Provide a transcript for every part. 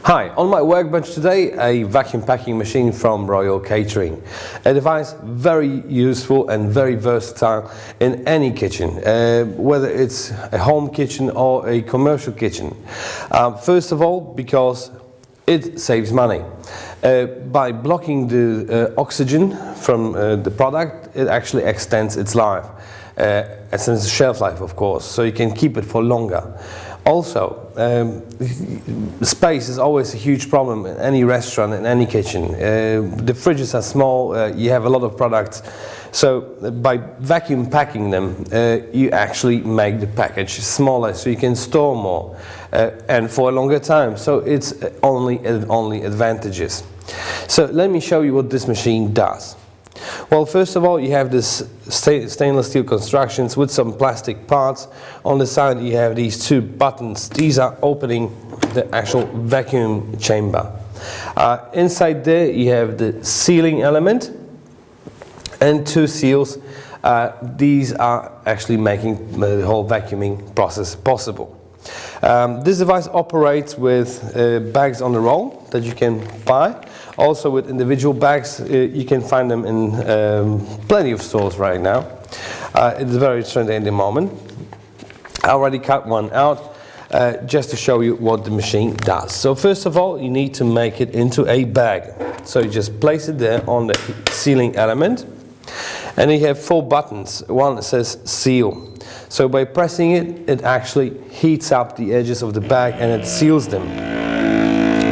Hi, on my workbench today, a vacuum packing machine from Royal Catering. A device very useful and very versatile in any kitchen, whether it's a home kitchen or a commercial kitchen. First of all, because it saves money. By blocking the oxygen from the product, it actually extends its life. Extends the shelf life, of course, so you can keep it for longer. Also, space is always a huge problem in any restaurant, in any kitchen. The fridges are small, you have a lot of products, so by vacuum packing them, you actually make the package smaller so you can store more and for a longer time. So it's only advantages. So let me show you what this machine does. Well, first of all, you have this stainless steel constructions with some plastic parts. On the side you have these two buttons. These are opening the actual vacuum chamber. Inside there you have the sealing element and two seals. These are actually making the whole vacuuming process possible. This device operates with bags on the roll that you can buy. Also with individual bags, you can find them in plenty of stores right now. It's very trendy at the moment. I already cut one out just to show you what the machine does. So first of all, you need to make it into a bag. So you just place it there on the sealing element. And you have four buttons. One says seal. So by pressing it, it actually heats up the edges of the bag and it seals them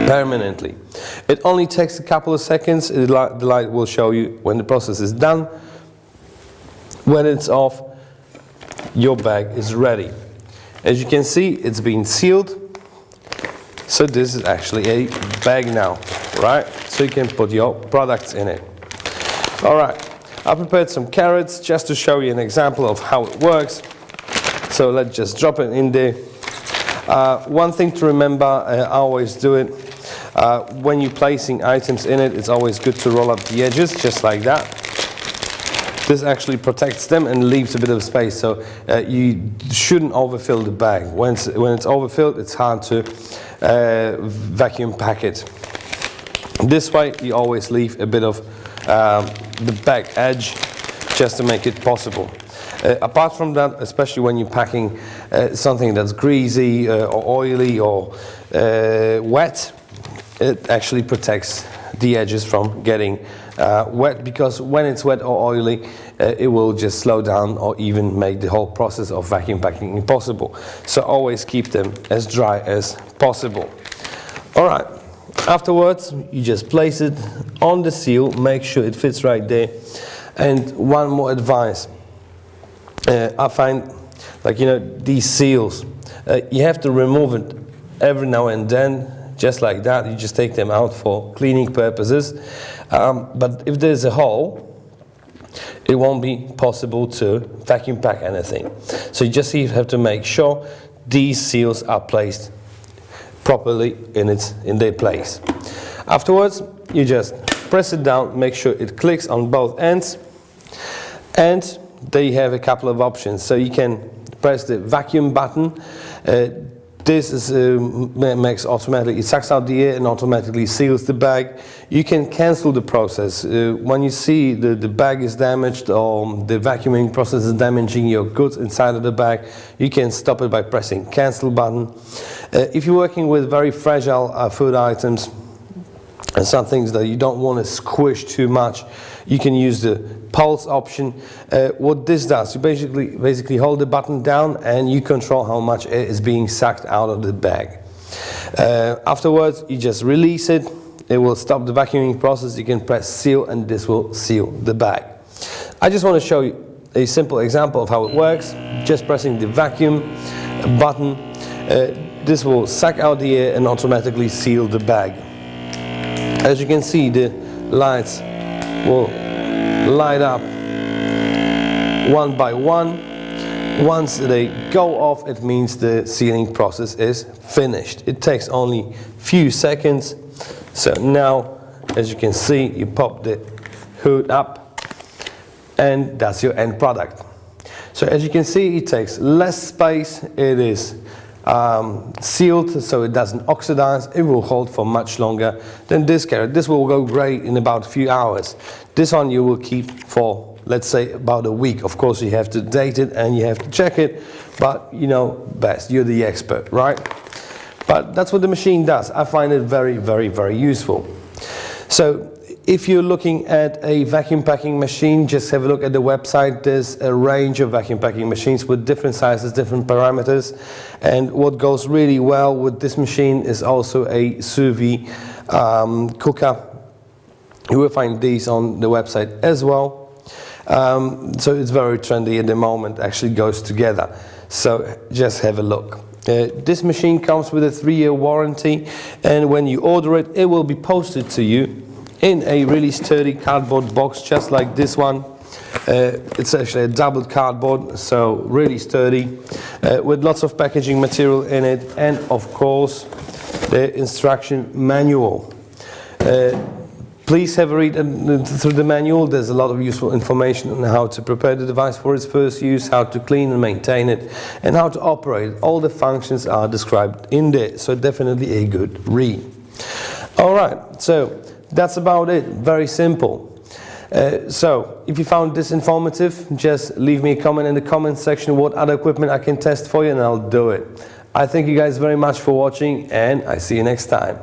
permanently. It only takes a couple of seconds. The light will show you when the process is done. When it's off, your bag is ready. As you can see, it's been sealed. So this is actually a bag now, right? So you can put your products in it. All right, I prepared some carrots just to show you an example of how it works. So let's just drop it in there. One thing to remember, I always do it, when you're placing items in it, it's always good to roll up the edges, just like that. This actually protects them and leaves a bit of space, so you shouldn't overfill the bag. When it's overfilled, it's hard to vacuum pack it. This way, you always leave a bit of the bag edge, just to make it possible. Apart from that, especially when you're packing something that's greasy or oily or wet, it actually protects the edges from getting wet, because when it's wet or oily, it will just slow down or even make the whole process of vacuum packing impossible. So always keep them as dry as possible. All right, afterwards you just place it on the seal, make sure it fits right there. And one more advice. I find, like, these seals, you have to remove it every now and then, just like that. You just take them out for cleaning purposes. But if there's a hole, it won't be possible to vacuum pack anything. So you just have to make sure these seals are placed properly in their place. Afterwards, you just press it down, make sure it clicks on both ends, and there you have a couple of options. So you can press the vacuum button. This is makes automatically, it sucks out the air and automatically seals the bag. You can cancel the process. When you see the bag is damaged or the vacuuming process is damaging your goods inside of the bag, you can stop it by pressing cancel button. If you're working with very fragile food items and some things that you don't want to squish too much, you can use the pulse option. What this does, you basically hold the button down and you control how much air is being sucked out of the bag. Afterwards, you just release it. It will stop the vacuuming process. You can press seal and this will seal the bag. I just want to show you a simple example of how it works. Just pressing the vacuum button, this will suck out the air and automatically seal the bag. As you can see, the lights will light up one by one. Once they go off, it means the sealing process is finished. It takes only few seconds. So now, as you can see, you pop the hood up and that's your end product. So as you can see, it takes less space, it is sealed so it doesn't oxidize. It will hold for much longer than this carrot. This will go great in about a few hours. This one you will keep for, let's say, about a week. Of course you have to date it and you have to check it, but you know best, you're the expert, right? But that's what the machine does. I find it very, very, very useful. So if you're looking at a vacuum packing machine, just have a look at the website. There's a range of vacuum packing machines with different sizes, different parameters. And what goes really well with this machine is also a sous vide cooker. You will find these on the website as well. So it's very trendy at the moment, actually goes together. So just have a look. This machine comes with a 3-year warranty, and when you order it, it will be posted to you in a really sturdy cardboard box, just like this one. It's actually a double cardboard, so really sturdy, with lots of packaging material in it, and of course the instruction manual. Please have a read through the manual. There's a lot of useful information on how to prepare the device for its first use, how to clean and maintain it, and how to operate it. All the functions are described in there, so definitely a good read. Alright, so that's about it. Very simple. So if you found this informative, just leave me a comment in the comment section what other equipment I can test for you, and I'll do it. I thank you guys very much for watching, and I see you next time.